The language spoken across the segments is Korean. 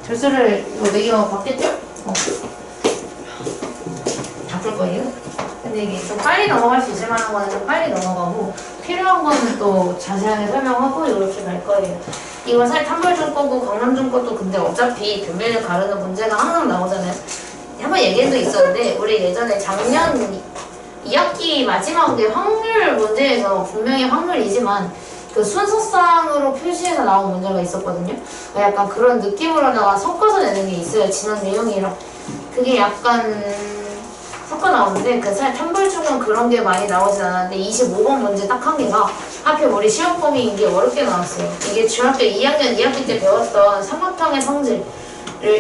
줄수를 이거 내기가 바뀌었죠? 바꿀 거예요. 근데 이게 좀 빨리 넘어갈 수 있을 만한 거는 좀 빨리 넘어가고 필요한 거는 또 자세하게 설명하고 이렇게 갈 거예요. 이건 사실 탐벌중 거고 강남중 것도 근데 어차피 변별력 가르는 문제가 항상 나오잖아요. 한번 얘기한 적 있었는데 우리 예전에 작년 2학기 마지막에 확률 문제에서 분명히 확률이지만 그 순서상으로 표시해서 나온 문제가 있었거든요. 약간 그런 느낌으로다가 섞어서 내는 게 있어요. 지난 내용이랑. 그게 약간 섞어 나오는데 그 사실 탐벌중은 그런 게 많이 나오진 않았는데 25번 문제 딱 한 개가 하필 우리 시험 범위인 게 어렵게 나왔어요. 이게 중학교 2학년 2학기 때 배웠던 삼각형의 성질을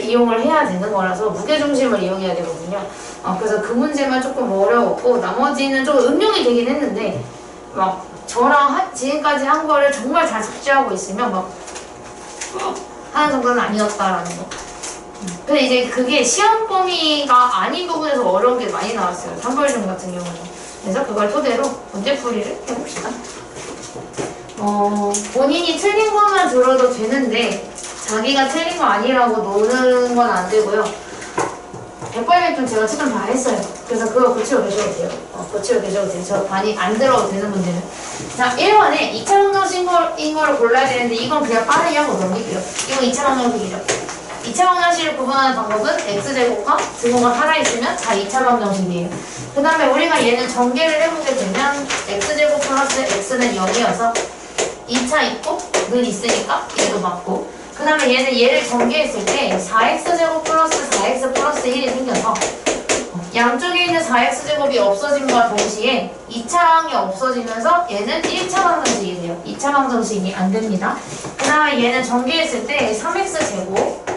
이용을 해야 되는 거라서 무게중심을 이용해야 되거든요. 그래서 그 문제만 조금 어려웠고 나머지는 좀 응용이 되긴 했는데 막 저랑 지금까지 한 거를 정말 잘 숙지하고 있으면 막 하는 정도는 아니었다라는 거. 근데 이제 그게 시험 범위가 아닌 부분에서 어려운 게 많이 나왔어요. 탐벌중 같은 경우는. 그래서 그걸 토대로 문제풀이를 해봅시다. 본인이 틀린 것만 들어도 되는데 자기가 틀린 거 아니라고 노는 건 안 되고요. 100발백중 제가 최근 다 했어요. 그래서 그거 고치고 계셔도 돼요. 고치고 계셔도 돼요. 저 많이 안 들어도 되는 문제는. 자, 1번에 2차 방정식인 거를 골라야 되는데 이건 그냥 빠르게 하고 넘길게요. 이거 2차 방정식이죠. 2차 방정식을 구분하는 방법은 x제곱과 등호가 살아있으면 다 2차 방정식이에요. 그 다음에 우리가 얘는 전개를 해보게 되면 x제곱 플러스 x는 0이어서 2차 있고 는 있으니까 얘도 맞고 그 다음에 얘를 전개했을 때 4x제곱 플러스 4x 플러스 1이 생겨서 양쪽에 있는 4x제곱이 없어짐과 동시에 2차항이 없어지면서 얘는 1차 방정식이 돼요. 2차 방정식이 안 됩니다. 그 다음에 얘는 전개했을 때 3x제곱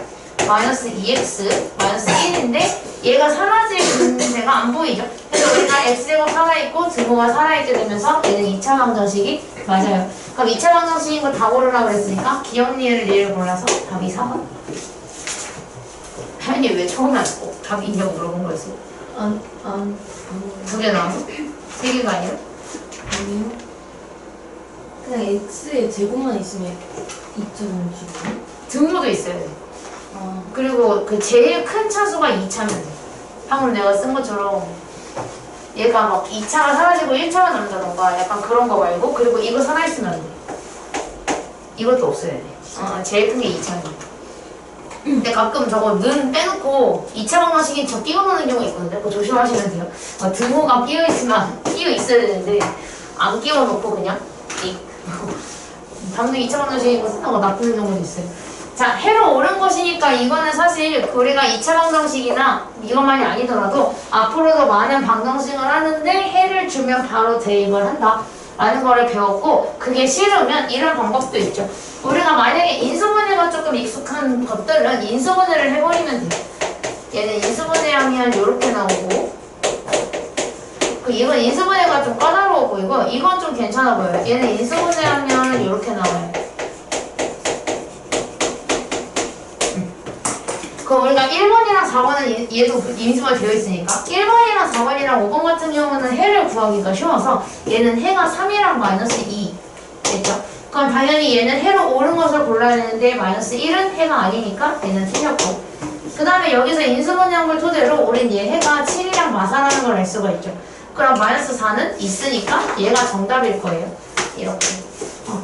마이너스 2x 마이너스 1인데 얘가 사라질 문제가 안 보이죠? 그래서 우리가 x제곱 살아있고 등호가 살아있게 되면서 얘는 2차 방정식이 맞아요. 그럼 2차 방정식인 거 다 고르라고 그랬으니까 기억니을 얘를 골라서 답이 4번. 하연이 왜 처음에 안 고 답이 있냐고 물어본 거였어요? 두 개 나와서? 세 개가 아니라? 아니요. 그냥 x의 제곱만 있으면 2.5죠. 등호도 있어야 돼. 그리고 그 제일 큰 차수가 2차면 돼. 방금 내가 쓴 것처럼 얘가 막 2차가 사라지고 1차가 남는다던가 약간 그런 거 말고 그리고 이거 살아있으면 안 돼. 이것도 없어야 돼. 제일 큰 게 2차는. 근데 가끔 저거 는 빼놓고 2차 방정식이 저 끼워 넣는 경우가 있거든요. 그거 조심하시면 돼요. 등호가 끼어 있어야 되는데 안 끼워 놓고 그냥 방금 2차 방정식인 거 쓴다고 나쁘는 경우도 있어요. 자, 해로 옳은 것이니까 이거는 사실 우리가 2차 방정식이나 이것만이 아니더라도 앞으로도 많은 방정식을 하는데 해를 주면 바로 대입을 한다 라는 거를 배웠고 그게 싫으면 이런 방법도 있죠. 우리가 만약에 인수분해가 조금 익숙한 것들은 인수분해를 해버리면 돼요. 얘는 인수분해하면 이렇게 나오고 이건 인수분해가 좀 까다로워 보이고 이건 좀 괜찮아 보여요. 얘는 인수분해하면 이렇게 나와요. 그럼 우리가 1번이랑 4번은 얘도 인수가 되어 있으니까 1번이랑 4번이랑 5번 같은 경우는 해를 구하기가 쉬워서 얘는 해가 3이랑 마이너스 2 됐죠? 그럼 당연히 얘는 해로 옳은 것을 골라야 되는데 마이너스 1은 해가 아니니까 얘는 틀렸고 그 다음에 여기서 인수분해한 토대로 우린 얘 해가 7이랑 마사라는 걸 알 수가 있죠. 그럼 마이너스 4는 있으니까 얘가 정답일 거예요. 이렇게.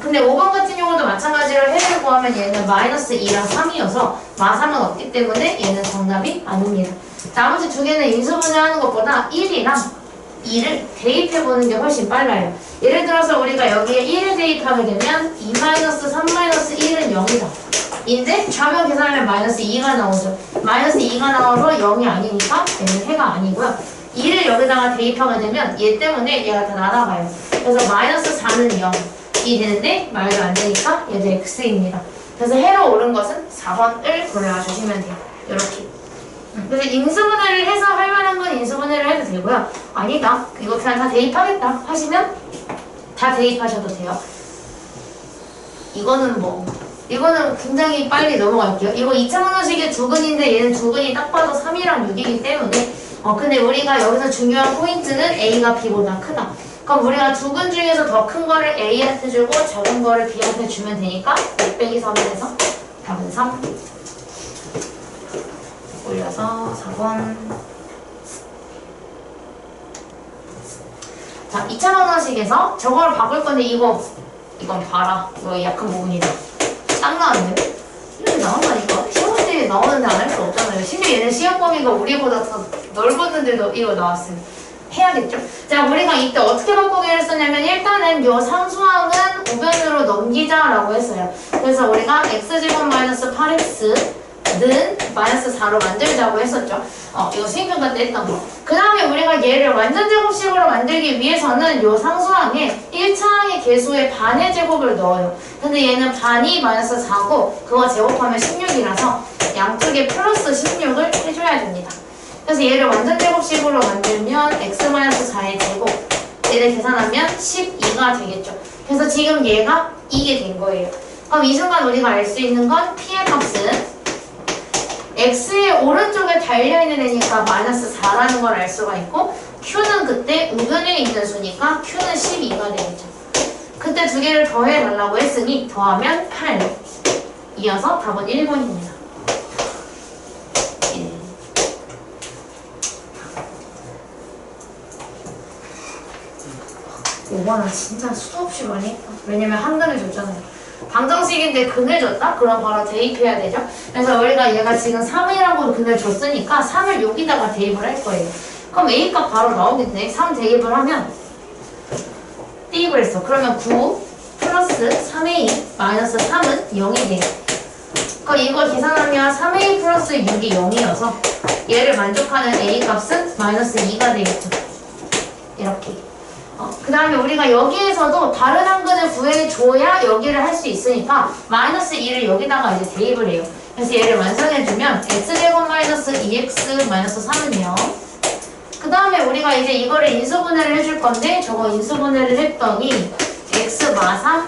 근데 5번 같은 경우도 마찬가지로 해를 구하면 얘는 마이너스 2랑 3이어서 마삼은 없기 때문에 얘는 정답이 아닙니다. 나머지 두 개는 인수분해하는 것보다 1이랑 2를 대입해보는 게 훨씬 빨라요. 예를 들어서 우리가 여기에 1을 대입하게 되면 2-3-1은 0이다. 인데 좌변 계산하면 마이너스 2가 나오죠. 마이너스 2가 나와서 0이 아니니까 얘는 해가 아니고요. 2를 여기다가 대입하게 되면 얘 때문에 얘가 다 날아가요. 그래서 마이너스 4는 0이 되는데 말도 안 되니까 얘도 x입니다. 그래서 해로 옳은 것은 4번을 골라주시면 돼요. 이렇게. 그래서 인수분해를 해서 할 만한 건 인수분해를 해도 되고요. 아니다. 이거 그냥 다 대입하겠다 하시면 다 대입하셔도 돼요. 이거는 굉장히 빨리 넘어갈게요. 이거 2차 방정식의 두근인데 얘는 두근이 딱 봐도 3이랑 6이기 때문에 근데 우리가 여기서 중요한 포인트는 A가 B보다 크다. 그럼 우리가 두근 중에서 더 큰 거를 A한테 주고 작은 거를 B한테 주면 되니까 6 빼기 3을 해서 답은 3. 올려서 4번. 자, 2차 방정식에서 저걸 바꿀 건데 이건 봐라. 이거 약한 부분이다. 딱 나왔네. 이렇게 나온다니까. 시험 문제에 나오는데 안 할 수 없잖아요. 심지어 얘는 시험 범위가 우리보다 더 넓었는데도 이거 나왔어요. 해야겠죠? 자, 우리가 이때 어떻게 바꾸기를 했었냐면 일단은 요 상수항은 우변으로 넘기자라고 했어요. 그래서 우리가 x제곱 마이너스 8x는 마이너스 4로 만들자고 했었죠. 이거 수행평가 때 했던 거. 그 다음에 우리가 얘를 완전 제곱식으로 만들기 위해서는 요 상수항에 1차항의 개수의 반의 제곱을 넣어요. 근데 얘는 반이 마이너스 4고 그거 제곱하면 16이라서 양쪽에 플러스 16을 해줘야 됩니다. 그래서 얘를 완전 제곱식으로 만들면 x-4의 제곱 얘를 계산하면 12가 되겠죠. 그래서 지금 얘가 이게 된 거예요. 그럼 이 순간 우리가 알 수 있는 건 p의 값은 x의 오른쪽에 달려있는 애니까 마이너스 4라는 걸 알 수가 있고 q는 그때 우변에 있는 수니까 q는 12가 되겠죠. 그때 두 개를 더해달라고 했으니 더하면 8. 이어서 답은 1번입니다. 5번은 진짜 수도 없이 많이 했다. 왜냐면 한근을 줬잖아요. 방정식인데 근을 줬다? 그럼 바로 대입해야 되죠? 그래서 우리가 얘가 지금 3이라고 근을 줬으니까 3을 여기다가 대입을 할 거예요. 그럼 A값 바로 나오겠네. 3 대입을 하면 대입을 했어. 그러면 9 플러스 3A 마이너스 3은 0이 돼요. 그럼 이걸 계산하면 3A 플러스 6이 0이어서 얘를 만족하는 A값은 마이너스 2가 되겠죠. 이렇게. 그 다음에 우리가 여기에서도 다른 한근을 구해줘야 여기를 할 수 있으니까 마이너스 2를 여기다가 이제 대입을 해요. 그래서 얘를 완성해주면 x제곱 마이너스 2x 마이너스 3은 0. 그 다음에 우리가 이제 이거를 인수분해를 해줄 건데 저거 인수분해를 했더니 x 마3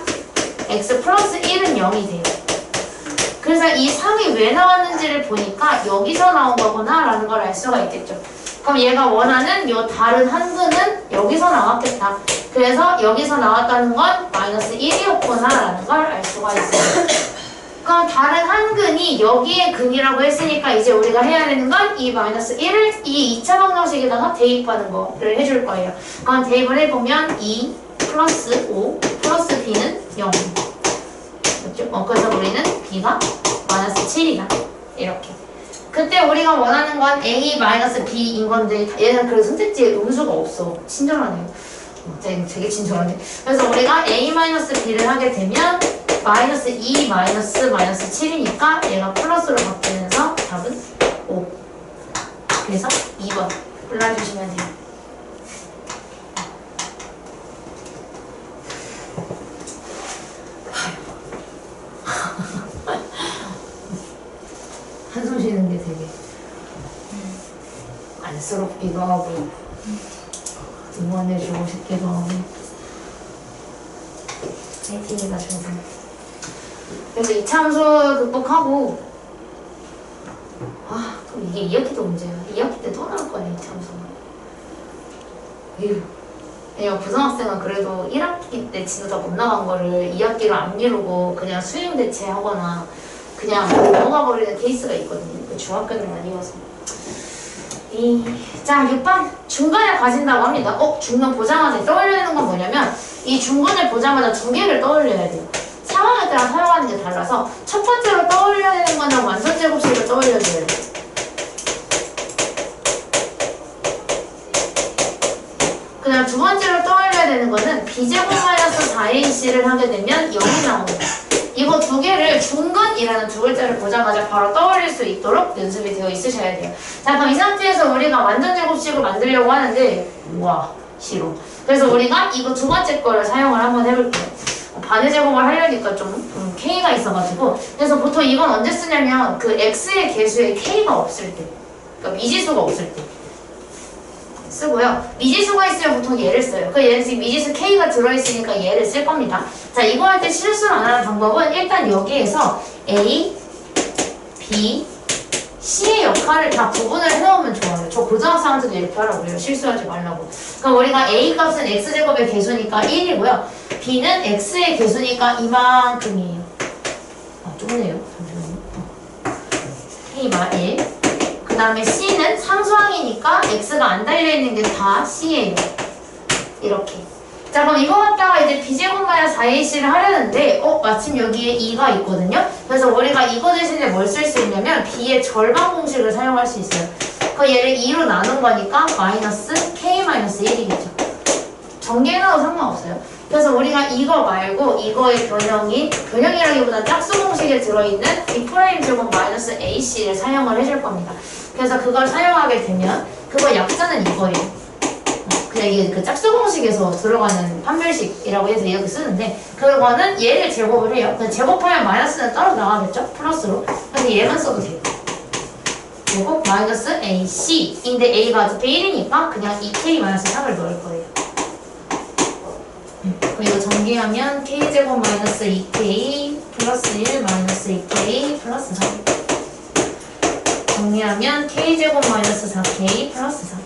x 플러스 1은 0이 돼요. 그래서 이 3이 왜 나왔는지를 보니까 여기서 나온 거구나 라는 걸 알 수가 있겠죠. 그럼 얘가 원하는 요 다른 한근은 여기서 나왔겠다. 그래서 여기서 나왔다는 건 마이너스 1이었구나 라는 걸 알 수가 있어요. 그럼 다른 한근이 여기에 근이라고 했으니까 이제 우리가 해야 되는 건 이 마이너스 1을 이 2차 방정식에다가 대입하는 거를 해줄 거예요. 그럼 대입을 해보면 2 플러스 5 플러스 b는 0. 그렇죠? 그래서 우리는 b가 마이너스 7이다. 이렇게. 그때 우리가 원하는 건 A-B인 건데 얘는 그래도 선택지에 음수가 없어. 친절하네요. 되게 친절하네. 그래서 우리가 A-B를 하게 되면 마이너스 2 마이너스 7이니까 얘가 플러스로 바뀌면서 답은 5. 그래서 2번 골라주시면 돼요. 한숨 쉬는 게 되게 안쓰럽기도 하고 응원해주고 싶기도 하고 파이팅이다 정말. 그래서 이참수 극복하고 그럼 이게 2학기도 문제야. 2학기 때 또 나올 거네 이참수. 에휴. 왜냐면 고등학생은 그래도 1학기 때 진짜 못 나간 거를 2학기로 안 미루고 그냥 수행 대체하거나 그냥 넘어가 버리는 케이스가 있거든요. 중학교는 아니어서. 자, 6번. 중간을 가진다고 합니다. 중간 보자마자 떠올려야 되는 건 뭐냐면 이 중간을 보자마자 두 개를 떠올려야 돼요. 상황에 따라 사용하는 게 달라서 첫 번째로 떠올려야 되는 거는 완전 제곱식을 떠올려줘야 돼요. 그 다음 두 번째로 떠올려야 되는 거는 b제곱 마이너스 4ac를 하게 되면 0이 나옵니다. 이거 두 개를 중근이라는 두 글자를 보자마자 바로 떠올릴 수 있도록 연습이 되어 있으셔야 돼요. 자, 그럼 이 상태에서 우리가 완전 제곱식을 만들려고 하는데 우와, 싫어. 그래서 우리가 이거 두 번째 거를 사용을 한번 해볼게요. 반의 제곱을 하려니까 좀 k가 있어가지고. 그래서 보통 이건 언제 쓰냐면 그 x의 개수에 k가 없을 때, 그러니까 미지수가 없을 때 쓰고요. 미지수가 있으면 보통 얘를 써요. 그 얘는 지금 미지수 k가 들어있으니까 얘를 쓸 겁니다. 자, 이거 할 때 실수를 안 하는 방법은 일단 여기에서 a, b, c의 역할을 다 구분을 해놓으면 좋아요. 저 고등학생한테도 이렇게 하라고요. 실수하지 말라고. 그럼 우리가 a 값은 x제곱의 개수니까 1이고요. b는 x의 개수니까 이만큼이에요. 좁네요. 잠시만요. k가 1. 그 다음에 C는 상수항이니까 X가 안 달려있는 게 다 C예요. 이렇게. 자, 그럼 이거 갖다가 이제 B제곱 마이너스 4AC를 하려는데, 마침 여기에 2가 있거든요? 그래서 우리가 이거 대신에 뭘 쓸 수 있냐면, B의 절반 공식을 사용할 수 있어요. 그 얘를 2로 나눈 거니까, 마이너스 K 마이너스 1이겠죠. 전개해놔도 상관없어요. 그래서 우리가 이거 말고, 이거의 변형이라기보다 짝수 공식에 들어있는 B 프라임 제곱 마이너스 AC를 사용을 해줄 겁니다. 그래서 그걸 사용하게 되면, 그거 약자는 이거예요. 그냥 이게 그 짝수 공식에서 들어가는 판별식이라고 해서 이렇게 쓰는데 그거는 얘를 제곱을 해요. 제곱하면 마이너스는 따로 나가겠죠? 플러스로. 그래서 얘만 써도 돼요. 제곱 마이너스 AC인데 A가 어차피 1이니까 그냥 2K 마이너스 3을 넣을 거예요. 그리고 전개하면 K제곱 마이너스 2K 플러스 1 마이너스 2K 플러스 3 정리하면 K제곱 마이너스 4K 플러스 3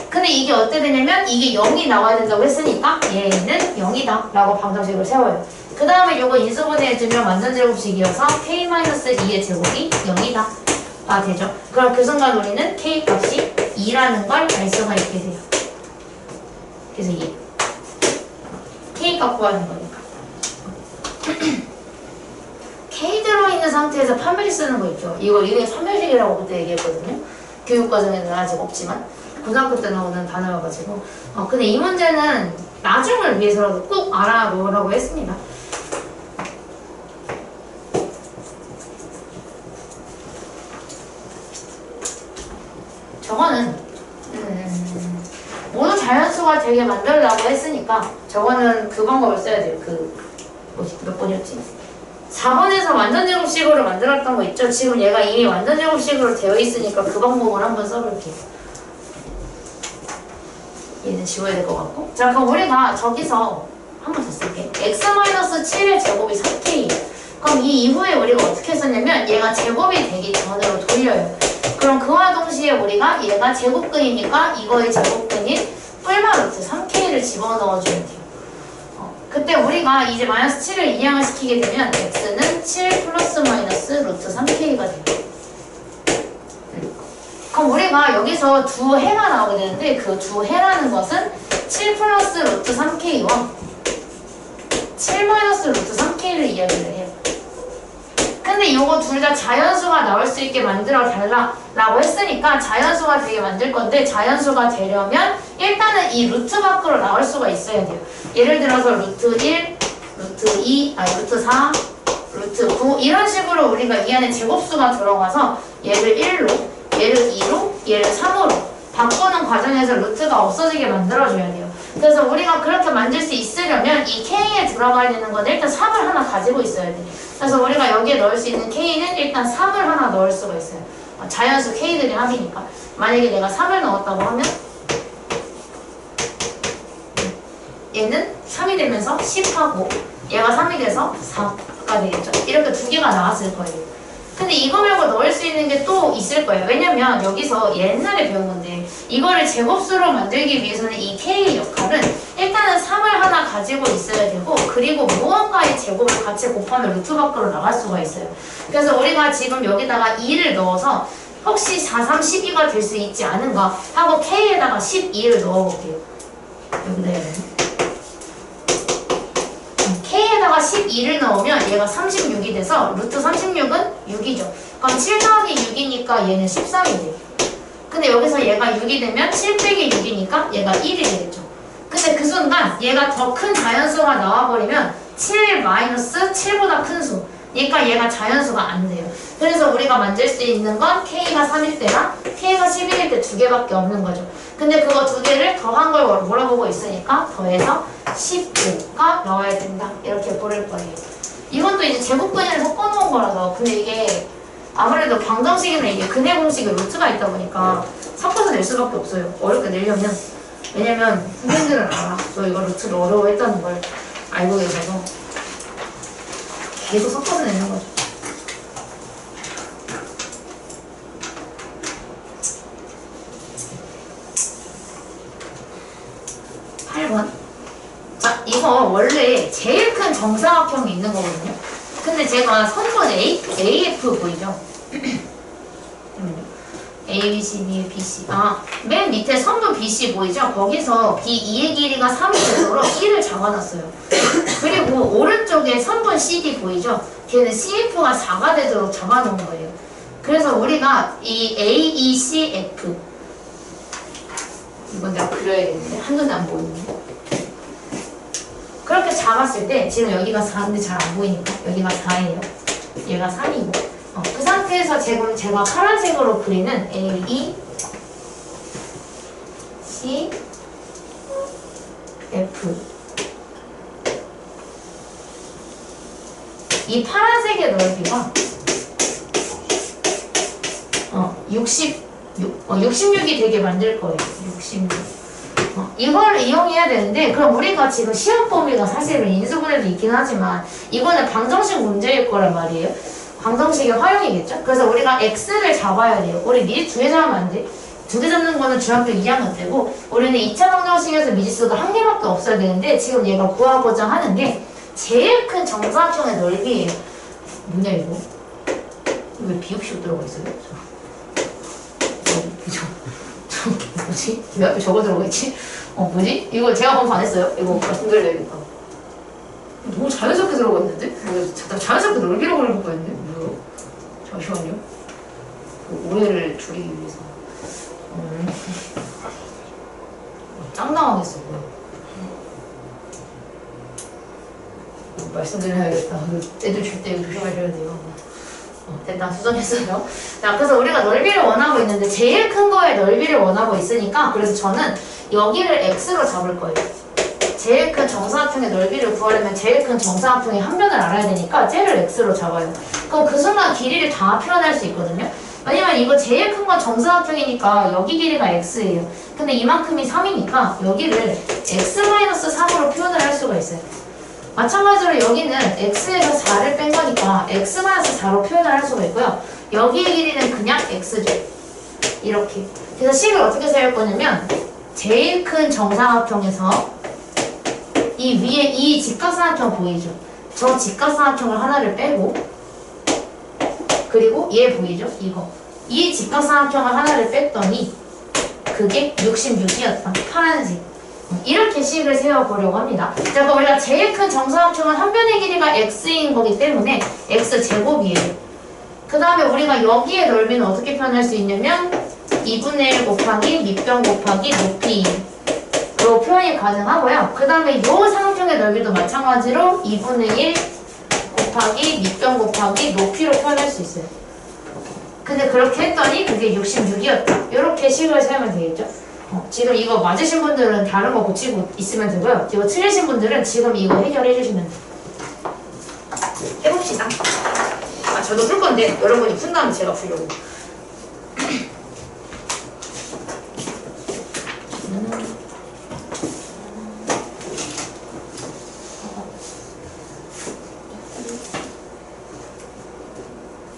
근데 이게 어떻게 되냐면 이게 0이 나와야 된다고 했으니까 얘는 0이다 라고 방정식을 세워요. 그 다음에 요거 인수분해 해주면 완전 제곱식이어서 K-2의 제곱이 0이다 가 되죠. 그럼 그 순간 우리는 K 값이 2라는 걸 알 수가 있게 돼요. 그래서 2 K 값 구하는 거니까 K 들어있는 상태에서 판별식 쓰는 거 있죠. 이게 판별식이라고 그때 얘기했거든요. 교육과정에는 아직 없지만 고등학교 때 나오는 단어여가지고 근데 이 문제는 나중을 위해서라도 꼭 알아놓으라고 했습니다. 저거는 모두 자연수가 되게 만들려고 했으니까 저거는 그 방법을 써야 돼요. 몇 번이었지? 4번에서 완전제곱식으로 만들었던 거 있죠? 지금 얘가 이미 완전제곱식으로 되어 있으니까 그 방법을 한번 써볼게요. 얘는 지워야 될 것 같고. 자, 그럼 우리가 저기서 한 번 더 쓸게. x-7의 제곱이 3k. 그럼 이 이후에 우리가 어떻게 썼냐면 얘가 제곱이 되기 전으로 돌려요. 그럼 그와 동시에 우리가 얘가 제곱근이니까 이거의 제곱근인 뿔마 루트 3k를 집어넣어주면 돼요. 그때 우리가 이제 마이너스 7을 이항을 시키게 되면 x는 7 플러스 마이너스 루트 3k가 돼요. 그럼 우리가 여기서 두 해가 나오게 되는데 그 두 해라는 것은 7 플러스 루트 3k와 7 마이너스 루트 3k를 이야기를 해요. 근데 요거 둘 다 자연수가 나올 수 있게 만들어 달라 라고 했으니까 자연수가 되게 만들 건데 자연수가 되려면 일단은 이 루트 밖으로 나올 수가 있어야 돼요. 예를 들어서 루트 1, 루트 2, 루트 4, 루트 9 이런 식으로 우리가 이 안에 제곱수가 들어가서 얘를 1로 얘를 2로, 얘를 3으로 바꾸는 과정에서 루트가 없어지게 만들어줘야 돼요. 그래서 우리가 그렇게 만들 수 있으려면 이 K에 들어가야 되는 건 일단 3을 하나 가지고 있어야 돼. 그래서 우리가 여기에 넣을 수 있는 K는 일단 3을 하나 넣을 수가 있어요. 자연수 K들이 합이니까. 만약에 내가 3을 넣었다고 하면 얘는 3이 되면서 10하고 얘가 3이 돼서 4가 되겠죠. 이렇게 두 개가 나왔을 거예요. 근데 이거 말고 넣을 수 있는 게 또 있을 거예요. 왜냐면 여기서 옛날에 배운 건데 이거를 제곱수로 만들기 위해서는 이 K의 역할은 일단은 3을 하나 가지고 있어야 되고 그리고 무언가의 제곱을 같이 곱하면 루트 밖으로 나갈 수가 있어요. 그래서 우리가 지금 여기다가 2를 넣어서 혹시 4, 3, 12가 될 수 있지 않은가 하고 K에다가 12를 넣어볼게요. 여기다 해야 되나? K에다가 12를 넣으면 얘가 36이 돼서 루트 36은 6이죠. 그럼 7 더하기 6이니까 얘는 13이 돼요. 근데 여기서 얘가 6이 되면 7 빼기 6이니까 얘가 1이 되겠죠. 근데 그 순간 얘가 더 큰 자연수가 나와버리면 7 마이너스 7보다 큰 수. 그러니까 얘가 자연수가 안 돼요. 그래서 우리가 만들 수 있는 건 K가 3일 때랑 K가 11일 때 두 개밖에 없는 거죠. 근데 그거 두 개를 더한 걸 물어보고 있으니까 더해서 15가 나와야 된다. 이렇게 고를 거예요. 이건 또 이제 제곱근을 섞어놓은 거라서 근데 이게 아무래도 방정식이나 이게 근해 공식에 루트가 있다 보니까 섞어서 낼 수밖에 없어요. 어렵게 내려면. 왜냐면 선생님들은 알아. 저 이거 루트를 어려워했다는 걸 알고 계셔서 계속 섞어서 내는 거죠. 자, 이거 원래 제일 큰 정사각형이 있는 거거든요. 근데 제가 선분 AF 보이죠? A, B, C, D, B, C. 맨 밑에 선분 BC 보이죠? 거기서 B2의 길이가 3이 되도록 1을 잡아놨어요. 그리고 오른쪽에 선분 CD 보이죠? 걔는 CF가 4가 되도록 잡아놓은 거예요. 그래서 우리가 이 A, E, C, F 이건 내가 그려야겠는데 한눈에 안 보이는데 그렇게 잡았을 때 지금 여기가 4인데 잘 안 보이니까 여기가 4예요. 얘가 3이고 그 상태에서 지금 제가 파란색으로 그리는 A, E, C, F 이 파란색의 넓이가 66이 되게 만들 거예요. 66. 이걸 이용해야 되는데 그럼 우리가 지금 시험 범위가 사실은 인수분해도 있긴 하지만 이거는 방정식 문제일 거란 말이에요. 방정식의 활용이겠죠? 그래서 우리가 x를 잡아야 돼요. 우리 미리 2개 잡으면 안 돼. 2개 잡는 거는 중학교 2학년 때고 우리는 2차 방정식에서 미지수가 1개밖에 없어야 되는데 지금 얘가 구하고자 하는 게 제일 큰 정사각형의 넓이에요. 뭐냐 이거? 왜 비읍시고 들어가 있어요? 뭐지? 왜 앞에 저거 들어가 있지? 뭐지? 이거 제가 검사 안 했어요? 이거 말씀드려야겠다. 너무 자연스럽게 들어가 있는데? 자연스럽게 넓이라고 그럴 거 있는데? 뭐야? 잠시만요. 그 오해를 줄이기 위해서. 짱 당황했어, 말씀드려야겠다. 애들 줄 때 조심하셔야 돼요. 됐다, 수정했어요. 자, 그래서 우리가 넓이를 원하고 있는데 제일 큰 거의 넓이를 원하고 있으니까 그래서 저는 여기를 x로 잡을 거예요. 제일 큰 정사각형의 넓이를 구하려면 제일 큰 정사각형의 한 변을 알아야 되니까 쟤를 x로 잡아요. 그럼 그 순간 길이를 다 표현할 수 있거든요. 왜냐면 이거 제일 큰 건 정사각형이니까 여기 길이가 x예요. 근데 이만큼이 3이니까 여기를 x-3으로 표현을 할 수가 있어요. 마찬가지로 여기는 x에서 4를 뺀 거니까 x-4로 표현을 할 수가 있고요. 여기의 길이는 그냥 x죠. 이렇게. 그래서 식을 어떻게 세울 거냐면 제일 큰 정사각형에서 이 위에 이 직각삼각형 보이죠? 저 직각삼각형을 하나를 빼고 그리고 얘 보이죠? 이거. 이 직각삼각형을 하나를 뺐더니 그게 66이었다. 파란색. 이렇게 식을 세워보려고 합니다. 자, 그럼 우리가 제일 큰 정사각형은 한 변의 길이가 x인 거기 때문에 x제곱이에요. 그 다음에 우리가 여기에 넓이는 어떻게 표현할 수 있냐면 2분의 1 곱하기 밑변 곱하기 높이로 표현이 가능하고요. 그 다음에 이 삼각형의 넓이도 마찬가지로 2분의 1 곱하기 밑변 곱하기 높이로 표현할 수 있어요. 근데 그렇게 했더니 그게 66이었다. 이렇게 식을 세우면 되겠죠? 지금 이거 맞으신 분들은 다른 거 고치고 있으면 되고요. 이거 틀리신 분들은 지금 이거 해결해 주시면 돼요. 해봅시다. 저도 풀 건데 여러분이 푼 다음에 제가 풀려고.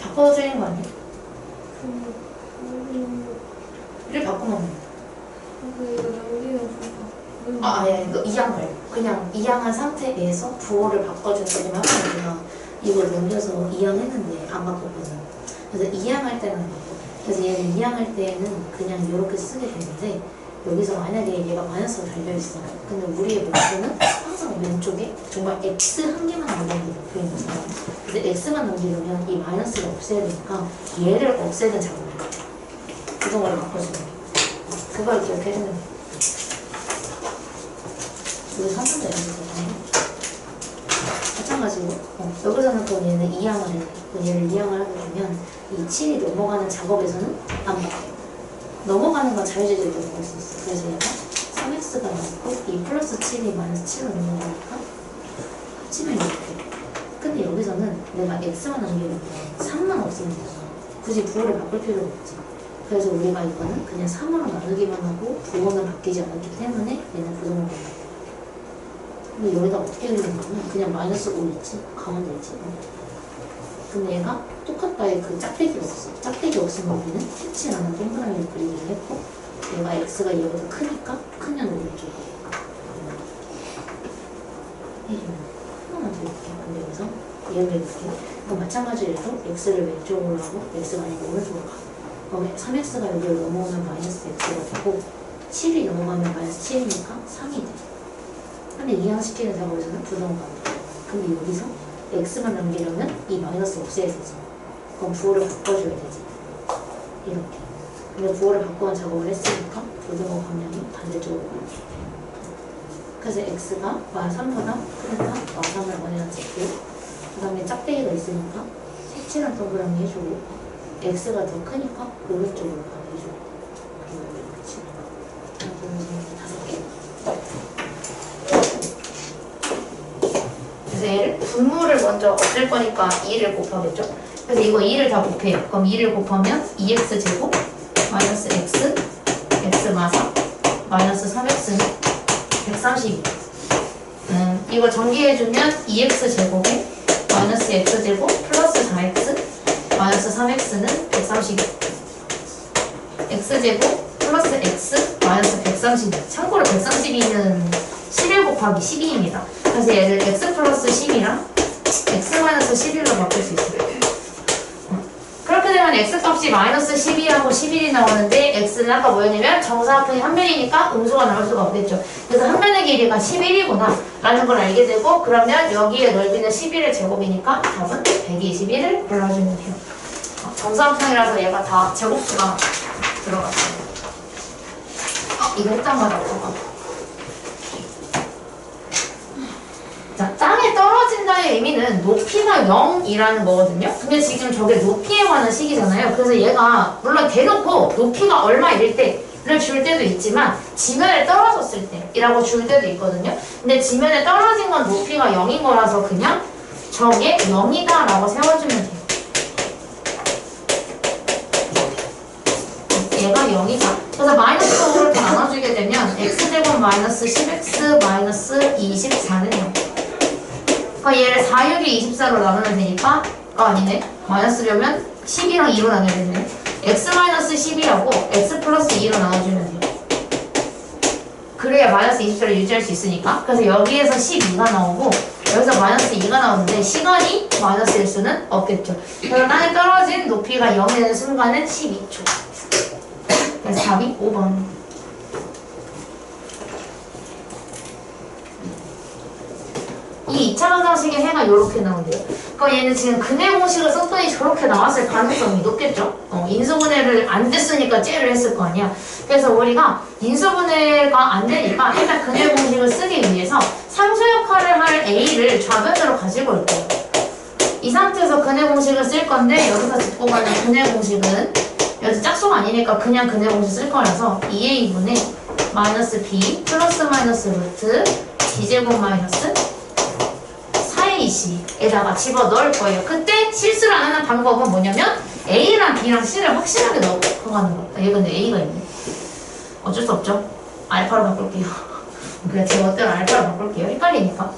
바꿔주는 거 아니에요? 이를 바꾸면 이거 이항 말고 그냥 이항한 상태에서 부호를 바꿔주는 거지만 우리가 이걸 넘겨서 이항했는데 안 바꿨거든. 그래서 이항할 때는 안 바꿔. 그래서 얘는 이항할 때는 그냥 이렇게 쓰게 되는데 여기서 만약에 얘가 마이너스가 달려있어. 근데 우리의 목표는 항상 왼쪽에 정말 x 한 개만 남기는 게 목표인 거잖아. 근데 x만 남기려면 이 마이너스를 없애야 되니까 얘를 없애는 작업을 해. 이동을 바꿔주는 게. 그걸 기억해주면 돼. 이거 3분의 1이거든요. 마찬가지로 여기서는 그럼 얘는 이항을 해. 얘를 이항을 하게 되면 이 7이 넘어가는 작업에서는 안 바뀌어요. 넘어가는 건 자유제재로 넘어갈 수 있어. 그래서 얘가 3x가 나왔고 이 플러스 7이 마이너스 7로 넘어가니까 합치면 이렇게. 근데 여기서는 내가 x만 남기면 3만 없으면 되잖아. 굳이 부호를 바꿀 필요가 없지. 그래서 우리가 이거는 그냥 3으로 나누기만 하고 부호는 바뀌지 않았기 때문에 얘는 부동을 본다. 근데 여기다 어떻게 그리냐면 그냥 마이너스 5 있지? 가운데 있지? 근데 얘가 똑같다에 그 짝대기가 없어. 짝대기 없으면 우리는 색칠 않은 동그라미를 그리기로 했고 얘가 x가 얘보다 크니까 크면 오른쪽에 해주면 하나만 더 이렇게. 근데 여기서 얘를 이렇게. 그럼 마찬가지로 x를 왼쪽으로 하고 x가 아니고 오른쪽으로 가. 그럼 3x가 여기를 넘어오면 마이너스 x가 되고 7이 넘어가면 마이너스 7이니까 3이 돼. 근데 이항시키는 작업에서는 부동간다. 근데 여기서 x만 남기려면 이 마이너스 없애야 되지. 그럼 부호를 바꿔줘야 되지. 이렇게. 근데 부호를 바꾸는 작업을 했으니까 부등호 방향이 반대쪽으로 가요. 그래서 x가 마3보다 크니까 마3을 원해놨고 그 다음에 짝대기가 있으니까 색칠한 동그라미 해주고 x가 더 크니까 오른쪽으로 가게 해주고 그리고 이렇게 치고 하나, 둘, 셋, 5. 그래서 얘를 분모를 먼저 없앨 거니까 2를 곱하겠죠. 그래서 이거 2를 다 곱해요. 그럼 2를 곱하면 2x제곱 마이너스 x x 마3 마이너스 3x는 132. 이거 전기해주면 2x제곱에 마이너스 x제곱 플러스 4x 마이너스 3x는 132. x제곱 플러스 x 마이너스 132. 참고로 132는 11 곱하기 12입니다. 그래서 얘를 x 플러스 10이랑 x 마이너스 11로 바꿀 수 있어요. 그렇게 되면 x값이 마이너스 12하고 11이 나오는데 x는 아까 뭐였냐면 정사각형이 한 면이니까 음수가 나올 수가 없겠죠. 그래서 한 면의 길이가 11이구나 라는 걸 알게 되고 그러면 여기에 넓이는 11의 제곱이니까 답은 121을 골라주면 돼요. 정사각형이라서 얘가 다 제곱수가 들어갔어요. 이거 했단말이야. 자, 땅에 떨어진다의 의미는 높이가 0이라는 거거든요. 근데 지금 저게 높이에 관한 식이잖아요. 그래서 얘가 물론 대놓고 높이가 얼마일 때를 줄 때도 있지만 지면에 떨어졌을 때이라고 줄 때도 있거든요. 근데 지면에 떨어진 건 높이가 0인 거라서 그냥 저게 0이다 라고 세워주면 돼요. 얘가 0이다. 그래서 마이너스로 이렇게 나눠주게 되면 x제곱 마이너스 10x 마이너스 24는 0. 그러니까 얘를 4, 6이 24로 나누면 되니까 아니네. 마이너스려면 12랑 2로 나눠야 되네. x 마이너스 12하고 x 플러스 2로 나눠주면 돼요. 그래야 마이너스 24를 유지할 수 있으니까. 그래서 여기에서 12가 나오고 여기서 마이너스 2가 나오는데 시간이 마이너스일 수는 없겠죠. 그래서 땅에 떨어진 높이가 0이 되는 순간은 12초. 그래서 답이 5번. 이 2차 방정식의 해가 이렇게 나온대요. 그러니까 얘는 지금 근해 공식을 썼더니 저렇게 나왔을 가능성이 높겠죠. 인수분해를 안 됐으니까 째를 했을 거 아니야. 그래서 우리가 인수분해가 안 되니까 일단 근해 공식을 쓰기 위해서 상수 역할을 할 A를 좌변으로 가지고 올 거예요. 이 상태에서 근해 공식을 쓸 건데 여기서 짚고 가는 근해 공식은 여기 짝수가 아니니까 그냥 근해 공식 쓸 거라서 2A분의 마이너스 B 플러스 마이너스 루트 B제곱 마이너스 4AC에다가 집어넣을 거예요. 그때 실수를 안 하는 방법은 뭐냐면 A랑 B랑 C를 확실하게 넣어가는 거. 얘 근데 A가 있네. 어쩔 수 없죠. 알파로 바꿀게요. 그래 제 멋대로 알파로 바꿀게요. 헷갈리니까.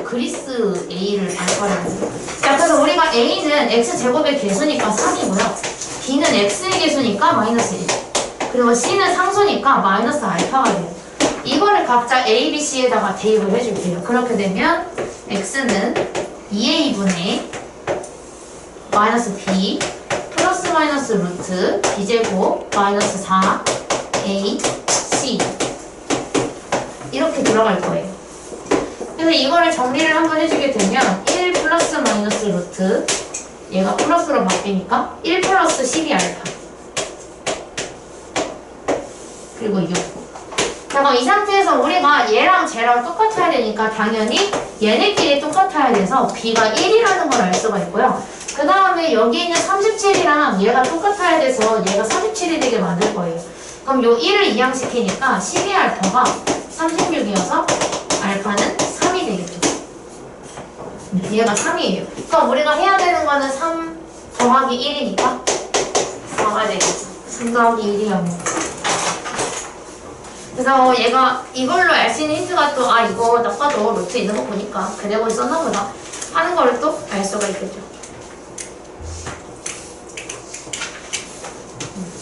그리스 A를 알파로 하세요. 자, 그래서 우리가 A는 X제곱의 개수니까 3이고요. B는 X의 개수니까 마이너스 1. 그리고 C는 상수니까 마이너스 알파가 돼요. 이거를 각자 A, B, C에다가 대입을 해줄게요. 그렇게 되면 X는 2A분의 마이너스 B 플러스 마이너스 루트 B제곱 마이너스 4A, C 이렇게 들어갈 거예요. 그래서 이거를 정리를 한번 해주게 되면 1 플러스 마이너스 루트 얘가 플러스로 바뀌니까 1 플러스 12 알파 그리고 6. 자, 그럼 이 상태에서 우리가 얘랑 쟤랑 똑같아야 되니까 당연히 얘네끼리 똑같아야 돼서 B가 1이라는 걸 알 수가 있고요. 그 다음에 여기 있는 37이랑 얘가 똑같아야 돼서 얘가 37이 되게 만들 거예요. 그럼 요 1을 이항시키니까 12알파가 36이어서 알파는 3이 되겠죠. 얘가 3이에요. 그럼 우리가 해야 되는 거는 3 더하기 1이니까 4가 되겠죠. 3 더하기 1이면 뭐. 그래서 얘가 이걸로 알 수 있는 힌트가 또 아 이거 딱 봐도 루트 있는 거 보니까 그대로 썼나 보다 하는 거를 또 알 수가 있겠죠.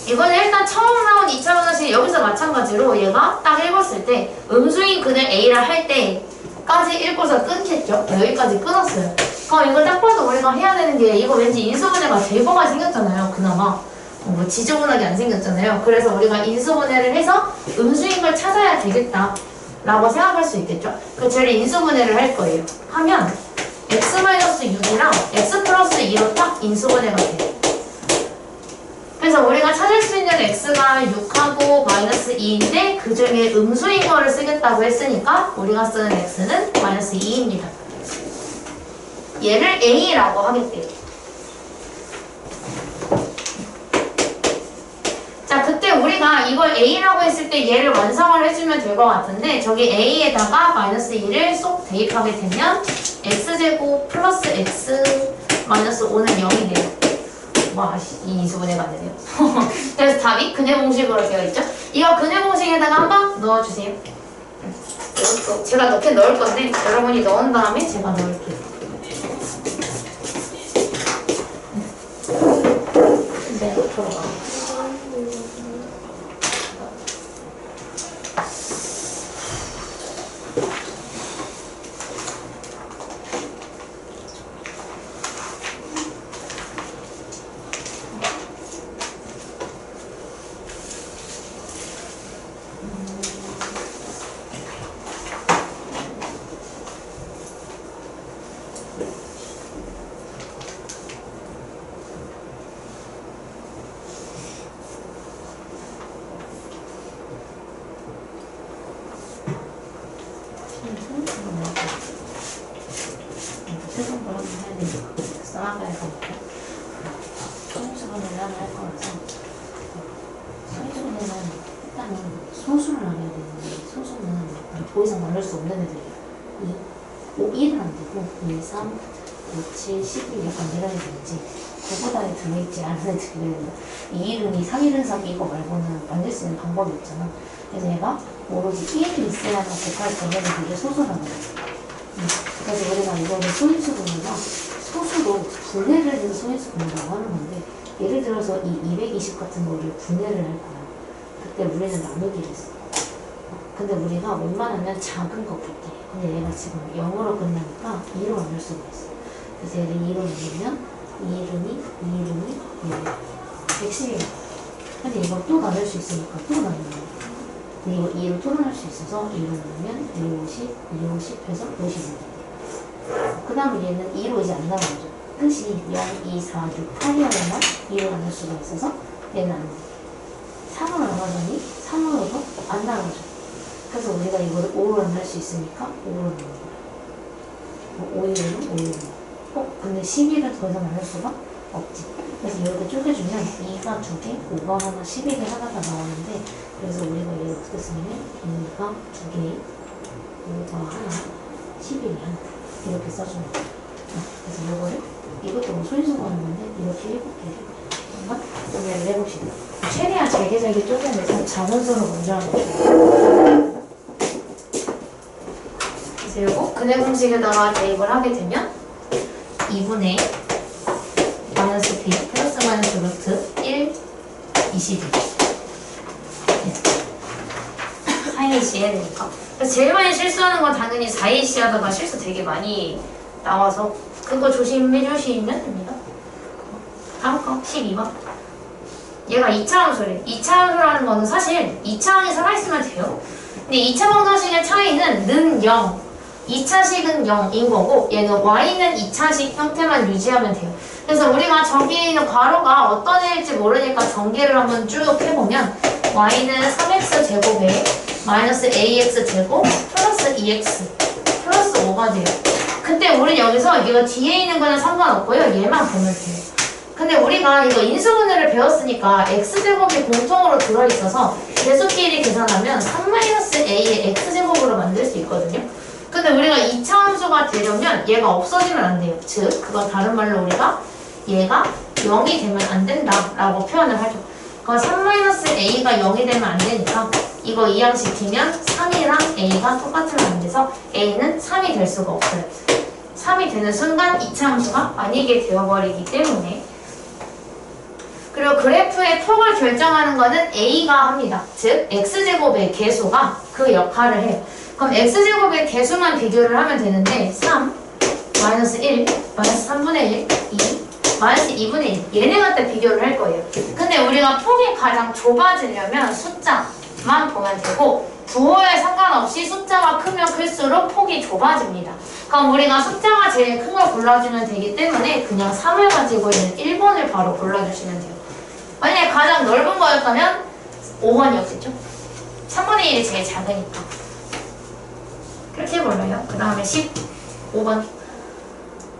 이거는 일단 처음 나온 2차 방정식 여기서 마찬가지로 얘가 딱 읽었을 때 음수인 근을 A라 할 때까지 읽고서 끊겠죠. 여기까지 끊었어요. 그럼 이걸 딱 봐도 우리가 해야 되는 게 이거 왠지 인수분해가 대거가 생겼잖아요. 그나마. 뭐 지저분하게 안 생겼잖아요. 그래서 우리가 인수분해를 해서 음수인 걸 찾아야 되겠다 라고 생각할 수 있겠죠. 그 쟤를 인수분해를 할 거예요. 하면 x-6이랑 x 플러스 2로 딱 인수분해가 돼요. 그래서 우리가 찾을 수 있는 x가 6하고 마이너스 2인데 그 중에 음수인 거를 쓰겠다고 했으니까 우리가 쓰는 x는 마이너스 2입니다. 얘를 a라고 하겠대요. 자, 그때 우리가 이걸 a라고 했을 때 얘를 완성을 해주면 될 것 같은데 저기 a에다가 마이너스 2를 쏙 대입하게 되면 x제곱 플러스 x 마이너스 5는 0이 돼요. 와, 이 인수분해가 안 되네요. 그래서 답이 근해 공식으로 되어 있죠. 이거 근해 공식에다가 한번 넣어주세요. 제가 넣긴 넣을 건데 여러분이 넣은 다음에 제가 넣을게요. 네, 앞으로 가. 소수를 나눠야 되는데 소수는 더 이상 나눌 수 없는 애들이에요. 1은 안 되고 2, 3, 5, 7, 11 약간 내려야 되는지 그보다에 들어있지 않은 애들은 2일은 2, 3일은 3 이거 말고는 만들 수 있는 방법이 없잖아. 그래서 얘가 오로지 1이 있어야만 곱할 수 있는 애들이 소수라는 거야. 그래서 우리가 이거를 소인수분해가 소수로 분해를 해서 소인수분해라고 하는 건데 예를 들어서 이 220 같은 거를 분해를 할 거야. 그때 우리는 나누기를 했어. 근데 우리가 웬만하면 작은 거 볼게. 근데 얘가 지금 0으로 끝나니까 2로 나눌 수가 있어. 그래서 얘를 2로 나누면 2이름이 110이야. 근데 이걸 또 나눌 수 있으니까 또 나누는 거야. 근데 이거 2로 또 나눌 수 있어서 2로 나누면 150, 250 해서 50이 돼. 그 다음에 얘는 2로 이제 안 나눠져. 뜻이 0, 2, 4, 6, 8이어야만 2로 나눌 수가 있어서 얘는 안 돼. 3으로 나눠주니 3으로도 안 나눠줘. 그래서 우리가 이거를 5로 나눌 수 있으니까 5로 나누는 거야. 5일은 5일. 근데 11은 더 이상 나눌 수가 없지. 그래서 이렇게 쪼개주면 2가 2개, 5가 하나, 11이 하나가 나오는데 그래서 우리가 얘를 어떻게 쓰냐면 2가 2개, 5가 하나, 11이 하나 이렇게 써주는 거야. 그래서 이것도 뭐 소인수가 하는 건데 이렇게 7개 한번 정리를 해봅시다. 최대한 잘게 쪼개내서 자문서로 먼저 하는 거예요. 그래서 이거 근해 공식에다가 대입을 하게 되면 2분의 마이너스 b 플러스 마이너스 루트 1, 22 4AC 해야 되니까. 그래서 제일 많이 실수하는 건 당연히 4AC 하다가 실수 되게 많이 나와서 그거 조심해 주시면 됩니다. 다음 거 12번. 얘가 2차 함수래. 2차 함수라는 거는 사실 2차항이 살아있으면 돼요. 근데 2차 방정식의 차이는 는 0, 2차식은 0인 거고 얘는 y는 2차식 형태만 유지하면 돼요. 그래서 우리가 저기 있는 괄호가 어떤 애일지 모르니까 전개를 한번 쭉 해보면 y는 3x 제곱에 마이너스 ax 제곱 플러스 2x 플러스 5가 돼요. 그때 우리 여기서 이거 뒤에 있는 거는 상관없고요. 얘만 보면 돼요. 근데 우리가 이거 인수분해를 배웠으니까 x제곱이 공통으로 들어있어서 계수끼리 계산하면 3-a의 x제곱으로 만들 수 있거든요. 근데 우리가 2차 함수가 되려면 얘가 없어지면 안 돼요. 즉, 그건 다른 말로 우리가 얘가 0이 되면 안 된다라고 표현을 하죠. 그건 3-a가 0이 되면 안 되니까 이거 이항시키면 3이랑 a가 똑같으면 안 돼서 a는 3이 될 수가 없어요. 3이 되는 순간 2차 함수가 아니게 되어버리기 때문에 그리고 그래프의 턱을 결정하는 거는 a가 합니다. 즉 x제곱의 개수가 그 역할을 해요. 그럼 x제곱의 개수만 비교를 하면 되는데 3 마이너스 1, 마이너스 3분의 1, 2, 마이너스 2분의 1 얘네 갖다 비교를 할 거예요. 근데 우리가 폭이 가장 좁아지려면 숫자만 보면 되고 부호에 상관없이 숫자가 크면 클수록 폭이 좁아집니다. 그럼 우리가 숫자가 제일 큰 걸 골라주면 되기 때문에 그냥 3을 가지고 있는 1번을 바로 골라주시면 돼요. 만약에 가장 넓은 거였다면 5번이었겠죠? 3분의 1이 제일 작으니까. 그렇게 골라요. 그 다음에 15번.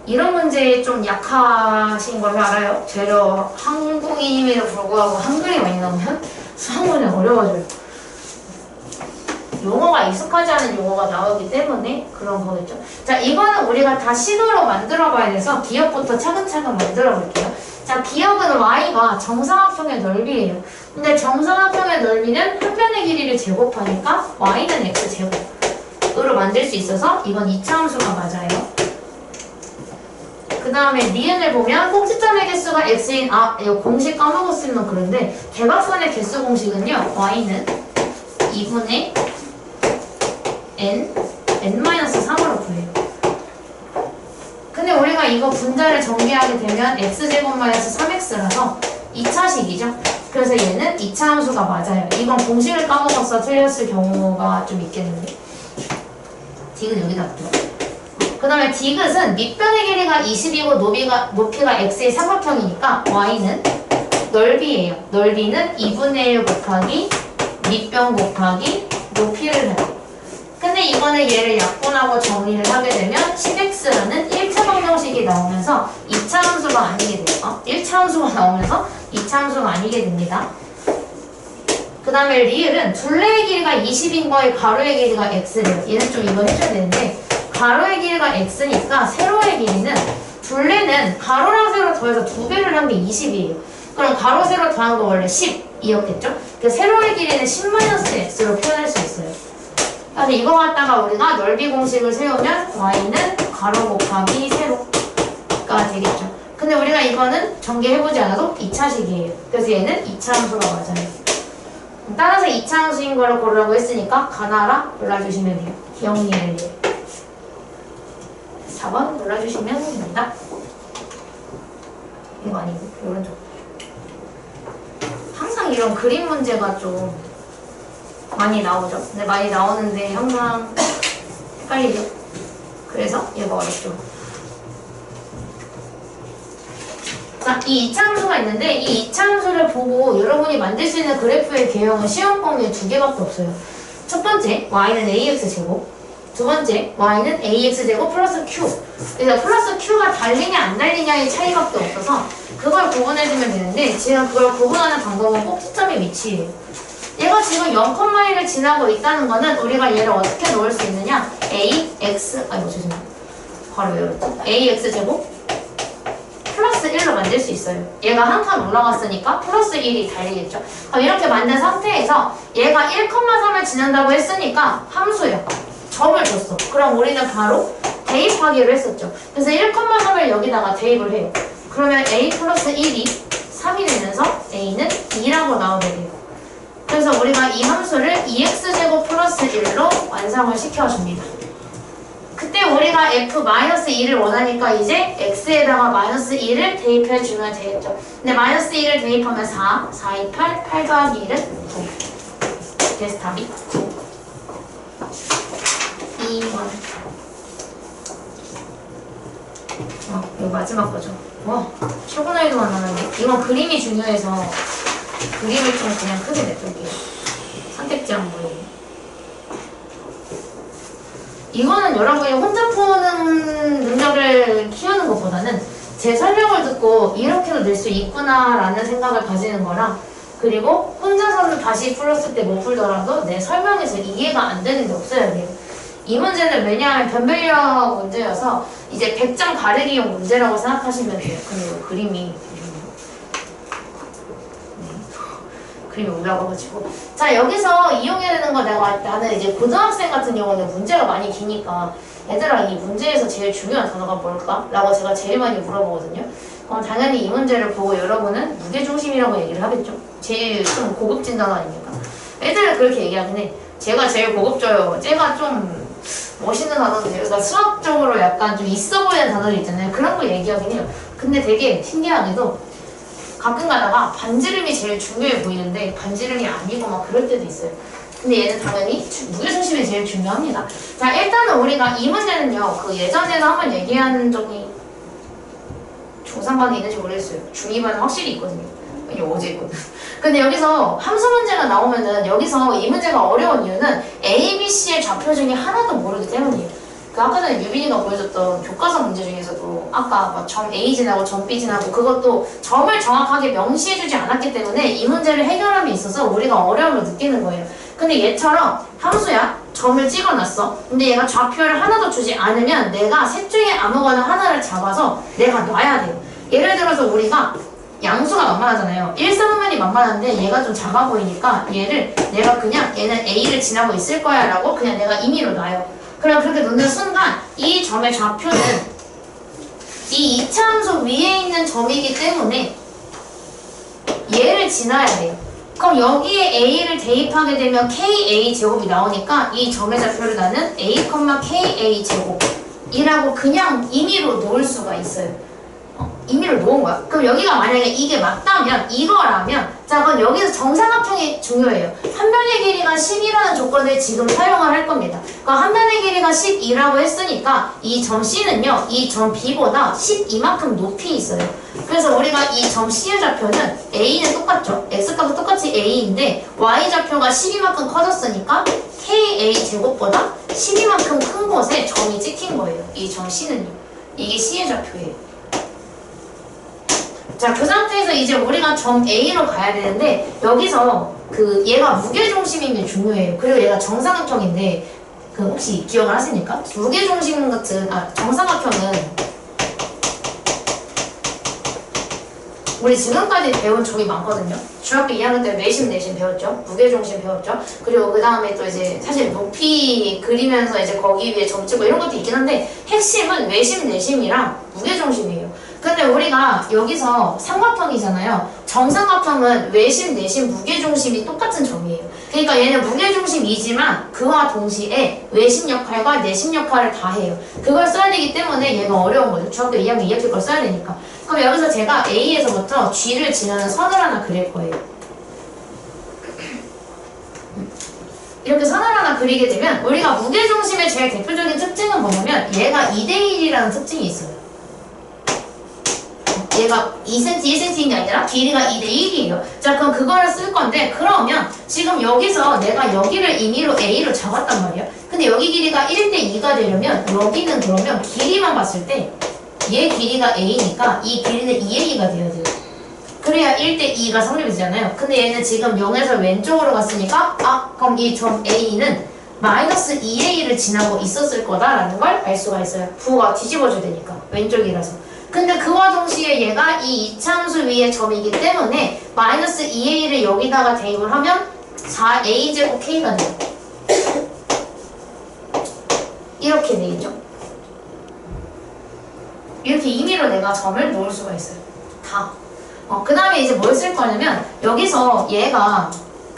이런 문제에 좀 약하신 걸로 알아요. 재료 한국인임에도 불구하고 한글이 많이 나오면 수학 문제 어려워져요. 용어가 익숙하지 않은 용어가 나오기 때문에 그런 거겠죠. 자, 이거는 우리가 다 시도로 만들어 봐야 돼서 기억부터 차근차근 만들어 볼게요. 자, 기억은 y가 정사각형의 넓이에요. 근데 정사각형의 넓이는 한 변의 길이를 제곱하니까 y는 x제곱으로 만들 수 있어서 이건 2차 함수가 맞아요. 그 다음에 니은을 보면 꼭지점의 개수가 x인, 이거 공식 까먹었으면 그런데 대각선의 개수 공식은요, y는 2분의 n-3으로 구해요. 근데 우리가 이거 분자를 전개하게 되면 x제곱 마이너스 3x라서 2차식이죠. 그래서 얘는 2차 함수가 맞아요. 이건 공식을 까먹어서 틀렸을 경우가 좀 있겠는데. 디귿 여기다 둬. 그 다음에 디귿은 밑변의 길이가 20이고 높이가 x의 삼각형이니까 y는 넓이에요. 넓이는 2분의 1 곱하기 밑변 곱하기 높이를 해요. 근데 이거는 얘를 약분하고 정리를 하게 되면 10x라는 1차 방정식이 나오면서 2차 함수가 아니게 돼요. 1차 함수가 나오면서 2차 함수가 아니게 됩니다. 그 다음에 리을은 둘레의 길이가 20인 거에 가로의 길이가 x래요. 얘는 좀 이거 해줘야 되는데 가로의 길이가 x니까 세로의 길이는 둘레는 가로랑 세로 더해서 2배를 한 게 20이에요. 그럼 가로 세로 더한 거 원래 10이었겠죠? 그 세로의 길이는 10-x로 표현할 수 있어요. 그래서 이거 갖다가 우리가 넓이 공식을 세우면 y는 가로 곱하기 세로가 되겠죠. 근데 우리가 이거는 전개해보지 않아도 2차식이에요. 그래서 얘는 2차 함수가 맞아요. 따라서 2차 함수인 거를 고르라고 했으니까 가나라 골라주시면 돼요. 기억니을 4번 골라주시면 됩니다. 이거 아니고 오른쪽. 항상 이런 그림 문제가 좀 많이 나오죠. 근데 많이 나오는데 항상 헷갈리죠. 그래서 얘가 어렵죠. 자, 이 2차 함수가 있는데 이 2차 함수를 보고 여러분이 만들 수 있는 그래프의 개형은 시험 범위에 2개밖에 없어요. 첫 번째, y는 ax제곱. 두 번째, y는 ax제곱 플러스 q. 그래서 플러스 q가 달리냐 안 달리냐의 차이밖에 없어서 그걸 구분해주면 되는데 지금 그걸 구분하는 방법은 꼭지점의 위치예요. 얘가 지금 0,1을 지나고 있다는 거는 우리가 얘를 어떻게 넣을 수 있느냐? 죄송해요. 바로 외웠죠? ax제곱 플러스 1로 만들 수 있어요. 얘가 한 칸 올라갔으니까 플러스 1이 달리겠죠? 그럼 이렇게 만든 상태에서 얘가 1,3을 지난다고 했으니까 함수예요. 점을 줬어. 그럼 우리는 바로 대입하기로 했었죠. 그래서 1,3을 여기다가 대입을 해요. 그러면 a 플러스 1이 3이 되면서 a는 2라고 나오게 돼요. 그래서 우리가 이 함수를 2x제곱 플러스 1로 완성을 시켜줍니다. 그때 우리가 f-2를 원하니까 이제 x에다가 마이너스 2를 대입해주면 되겠죠. 근데 마이너스 2를 대입하면 4, 4, 2, 8, 8 더하기 1은 9. 그래서 답이 9. 2번. 이거 마지막 거죠. 와, 출근화에도만 나왔네. 이건 그림이 중요해서 그림을 좀 그냥 크게 냅둘게요. 선택지랑 보이게. 이거는 여러분이 혼자 푸는 능력을 키우는 것보다는 제 설명을 듣고 이렇게도 낼 수 있구나 라는 생각을 가지는 거랑 그리고 혼자서는 다시 풀었을 때 못 풀더라도 내 설명에서 이해가 안 되는 게 없어야 돼요. 이 문제는 왜냐하면 변별력 문제여서 이제 100점 가르기용 문제라고 생각하시면 돼요. 그리고 그림이 올라가가지고 자 여기서 이용해야 되는 거 나는 이제 고등학생 같은 경우는 문제가 많이 기니까 얘들아 이 문제에서 제일 중요한 단어가 뭘까? 라고 제가 제일 많이 물어보거든요. 그럼 당연히 이 문제를 보고 여러분은 무게중심이라고 얘기를 하겠죠. 제일 좀 고급진 단어 아닙니까? 애들은 그렇게 얘기하긴 해. 제가 제일 고급져요. 쟤가 좀 멋있는 단어들, 그러니까 수학적으로 약간 좀 있어 보이는 단어들 있잖아요. 그런 거 얘기하긴 해요. 근데 되게 신기하게도 가끔 가다가 반지름이 제일 중요해 보이는데 반지름이 아니고 막 그럴 때도 있어요. 근데 얘는 당연히 무게중심이 제일 중요합니다. 자, 일단은 우리가 이 문제는요, 그 예전에도 한번 얘기한 적이 중3반에 있는지 모르겠어요. 중2반은 확실히 있거든요. 아니, 어제 있거든. 근데 여기서 함수 문제가 나오면은 여기서 이 문제가 어려운 이유는 A, B, C의 좌표 중에 하나도 모르기 때문이에요. 그 아까 전에 유빈이가 보여줬던 교과서 문제 중에서도 아까 막 점 A 지나고 점 B 지나고 그것도 점을 정확하게 명시해주지 않았기 때문에 이 문제를 해결함에 있어서 우리가 어려움을 느끼는 거예요. 근데 얘처럼 함수야 점을 찍어놨어. 근데 얘가 좌표를 하나도 주지 않으면 내가 셋 중에 아무거나 하나를 잡아서 내가 놔야 돼요. 예를 들어서 우리가 양수가 만만하잖아요. 1, 3분면이 만만한데 얘가 좀 작아 보이니까 얘를 내가 그냥 얘는 A를 지나고 있을 거야 라고 그냥 내가 임의로 놔요. 그럼 그렇게 놓는 순간 이 점의 좌표는 이 2차 함수 위에 있는 점이기 때문에 얘를 지나야 돼요. 그럼 여기에 A를 대입하게 되면 KA 제곱이 나오니까 이 점의 좌표를 나는 A, KA 제곱이라고 그냥 임의로 놓을 수가 있어요. 임의로 놓은 거야. 그럼 여기가 만약에 이게 맞다면, 이거라면, 자, 그럼 여기서 정사각형이 중요해요. 한 변의 길이가 10이라는 조건을 지금 사용을 할 겁니다. 그럼 한 변의 길이가 12라고 했으니까 이 점 C는요, 이 점 B보다 12만큼 높이 있어요. 그래서 우리가 이 점 C의 좌표는 A는 똑같죠. X값은 똑같이 A인데 Y 좌표가 12만큼 커졌으니까 KA 제곱보다 12만큼 큰 곳에 점이 찍힌 거예요. 이 점 C는요. 이게 C의 좌표예요. 자, 그 상태에서 이제 우리가 점 A로 가야 되는데 여기서 그 얘가 무게중심인 게 중요해요. 그리고 얘가 정사각형인데 그 혹시 기억을 하십니까? 무게중심 같은 정사각형은 우리 지금까지 배운 점이 많거든요. 중학교 2학년 때 외심, 내심 배웠죠. 무게중심 배웠죠. 그리고 그 다음에 또 이제 사실 높이 그리면서 이제 거기 위에 점 찍고 이런 것도 있긴 한데 핵심은 외심, 내심이랑 무게중심이에요. 근데 우리가 여기서 삼각형이잖아요. 정삼각형은 외심, 내심, 무게중심이 똑같은 점이에요. 그러니까 얘는 무게중심이지만 그와 동시에 외심 역할과 내심 역할을 다 해요. 그걸 써야 되기 때문에 얘가 어려운 거죠. 중학교 2학년 2학기 걸 써야 되니까. 그럼 여기서 제가 A에서부터 G를 지나는 선을 하나 그릴 거예요. 이렇게 선을 하나 그리게 되면 우리가 무게중심의 제일 대표적인 특징은 뭐냐면 얘가 2대1이라는 특징이 있어요. 얘가 2cm, 1cm인 게 아니라 길이가 2대1이에요. 자, 그럼 그거를 쓸 건데 그러면 지금 여기서 내가 여기를 임의로 A로 잡았단 말이에요. 근데 여기 길이가 1대2가 되려면 여기는 그러면 길이만 봤을 때 얘 길이가 A니까 이 길이는 2A가 돼야 돼요. 그래야 1대2가 성립이 되잖아요. 근데 얘는 지금 0에서 왼쪽으로 갔으니까 그럼 이 점 A는 마이너스 2A를 지나고 있었을 거다라는 걸 알 수가 있어요. 부호가 뒤집어져야 되니까 왼쪽이라서. 근데 그와 동시에 얘가 이 이차함수 위의 점이기 때문에 마이너스 2A를 여기다가 대입을 하면 4A제곱 K가 돼요. 이렇게 되겠죠? 이렇게 임의로 내가 점을 놓을 수가 있어요. 다. 그 다음에 이제 뭘 쓸 거냐면 여기서 얘가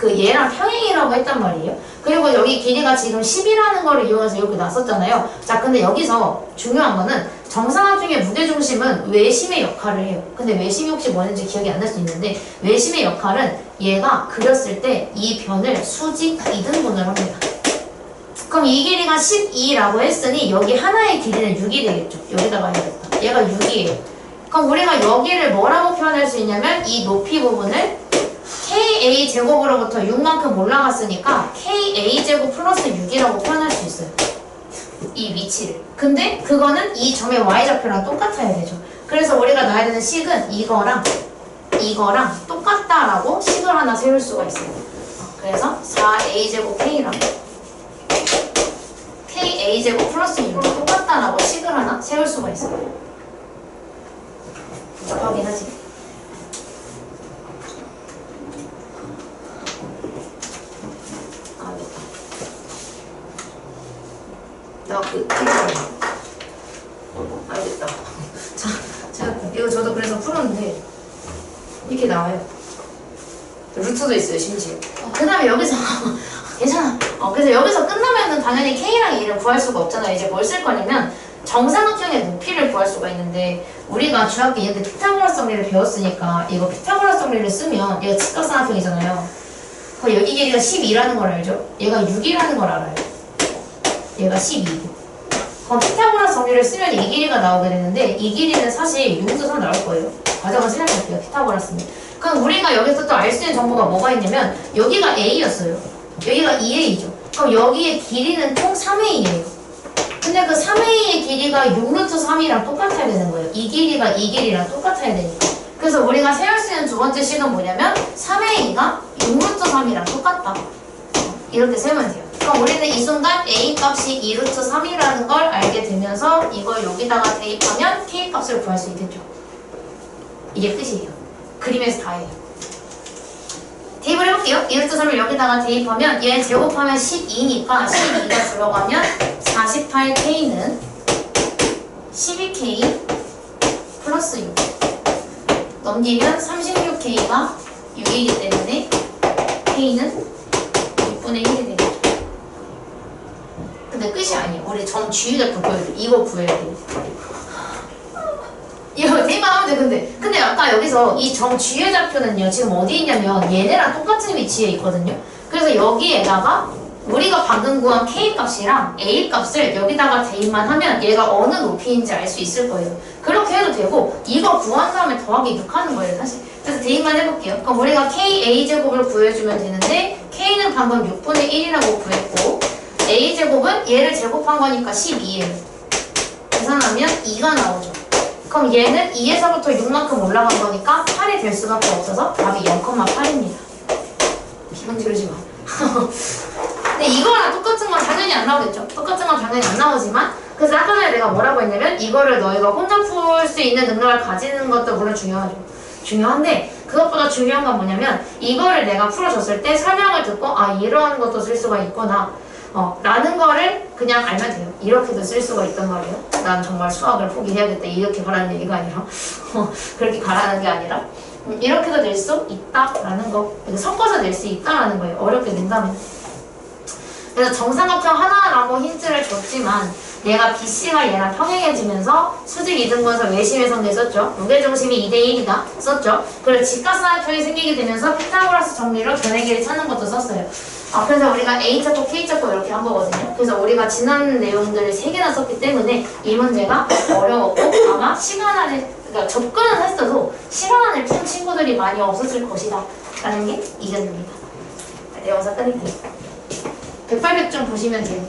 얘랑 평행이라고 했단 말이에요. 그리고 여기 길이가 지금 10이라는 거를 이용해서 이렇게 놨었잖아요. 자, 근데 여기서 중요한 거는 정사각형의 무게중심은 외심의 역할을 해요. 근데 외심이 혹시 뭐였는지 기억이 안 날 수 있는데 외심의 역할은 얘가 그렸을 때 이 변을 수직 2등분을 합니다. 그럼 이 길이가 12라고 했으니 여기 하나의 길이는 6이 되겠죠. 여기다가 해야겠다. 얘가 6이에요. 그럼 우리가 여기를 뭐라고 표현할 수 있냐면 이 높이 부분을 KA 제곱으로부터 6만큼 올라갔으니까 KA 제곱 플러스 6이라고 표현할 수 있어요. 이 위치를. 근데 그거는 이 점의 y좌표랑 똑같아야 되죠. 그래서 우리가 놔야 되는 식은 이거랑 똑같다라고 식을 하나 세울 수가 있어요. 그래서 4a 제곱 k랑 KA 제곱 플러스 6이 똑같다라고 식을 하나 세울 수가 있어요. 확인하지? 알겠다. 자, 이거 저도 그래서 풀었는데 이렇게 나와요. 루트도 있어요, 심지어. 그 다음에 여기서 괜찮아. 그래서 여기서 끝나면은 당연히 K랑 A를 구할 수가 없잖아요. 이제 뭘 쓸 거냐면 정사각형의 높이를 구할 수가 있는데 우리가 중학교 2학년 때 피타고라스 정리를 배웠으니까 이거 피타고라스 정리를 쓰면 얘가 직각삼각형이잖아요. 그럼 여기 길이가 12라는 걸 알죠? 얘가 6이라는 걸 알아요. 얘가 12고. 그럼 피타고라스 정리를 쓰면 이 길이가 나오게 되는데 이 길이는 사실 6부터 3 나올 거예요. 과정을 생각할게요. 피타고라스는. 그럼 우리가 여기서 또 알 수 있는 정보가 뭐가 있냐면 여기가 A였어요. 여기가 2A죠. 그럼 여기의 길이는 총 3A예요. 근데 그 3A의 길이가 6루트 3이랑 똑같아야 되는 거예요. 이 길이가 이 길이랑 똑같아야 되니까. 그래서 우리가 세울 수 있는 두 번째 식은 뭐냐면 3A가 6루트 3이랑 똑같다. 이렇게 세우면 돼요. 그럼 우리는 이 순간 A 값이 2루트 3이라는 걸 알게 되면서 이걸 여기다가 대입하면 K 값을 구할 수 있겠죠. 이게 끝이에요. 그림에서 다예요. 대입을 해볼게요. 2루트 3을 여기다가 대입하면 얘 제곱하면 12니까 12가 들어가면 48K는 12K 플러스 6 넘기면 36K가 6이기 때문에 K는 6분의 1이 되겠죠. 근데 끝이 아니에요. 우리 점 주의좌표 구해야 돼. 이거 구해야 돼. 이거 대입만 하면 돼. 근데 아까 여기서 이 점 주의좌표는요 지금 어디 있냐면 얘네랑 똑같은 위치에 있거든요. 그래서 여기에다가 우리가 방금 구한 K 값이랑 A 값을 여기다가 대입만 하면 얘가 어느 높이인지 알 수 있을 거예요. 그렇게 해도 되고 이거 구한 다음에 더하기 6 하는 거예요 사실. 그래서 대입만 해볼게요. 그럼 우리가 KA제곱을 구해주면 되는데 K는 방금 6분의 1이라고 구했고 A제곱은 얘를 제곱한 거니까 12예요. 계산하면 2가 나오죠. 그럼 얘는 2에서부터 6만큼 올라간 거니까 8이 될 수밖에 없어서 답이 0,8입니다. 기분 지르지 마. 근데 이거랑 똑같은 건 당연히 안 나오겠죠. 똑같은 건 당연히 안 나오지만 그래서 아까 전에 내가 뭐라고 했냐면 이거를 너희가 혼자 풀 수 있는 능력을 가지는 것도 물론 중요하죠. 중요한데 그것보다 중요한 건 뭐냐면 이거를 내가 풀어줬을 때 설명을 듣고 아 이런 것도 쓸 수가 있구나 라는 거를 그냥 알면 돼요. 이렇게도 쓸 수가 있단 말이에요. 난 정말 수학을 포기해야겠다 이렇게 가라는 얘기가 아니라 그렇게 가라는 게 아니라 이렇게도 낼 수 있다라는 거 섞어서 낼 수 있다라는 거예요. 어렵게 낸다면. 그래서 정삼각형 하나라고 힌트를 줬지만 얘가 BC가 얘랑 평행해지면서 수직 이등분선 외심의 성질 썼죠. 무게중심이 2대1이다 썼죠. 그리고 직각삼각형이 생기게 되면서 피타고라스 정리로 변의 길이 찾는 것도 썼어요. 그래서 우리가 A 찾고 K 찾고 이렇게 한 거거든요. 그래서 우리가 지난 내용들을 3개나 썼기 때문에 이 문제가 어려웠고 아마 시간 안에 그러니까 접근은 했어도 시간 안에 푼 친구들이 많이 없었을 것이다 라는 게 이견입니다. 네, 영상 끊을게요. 108백 좀 보시면 돼요.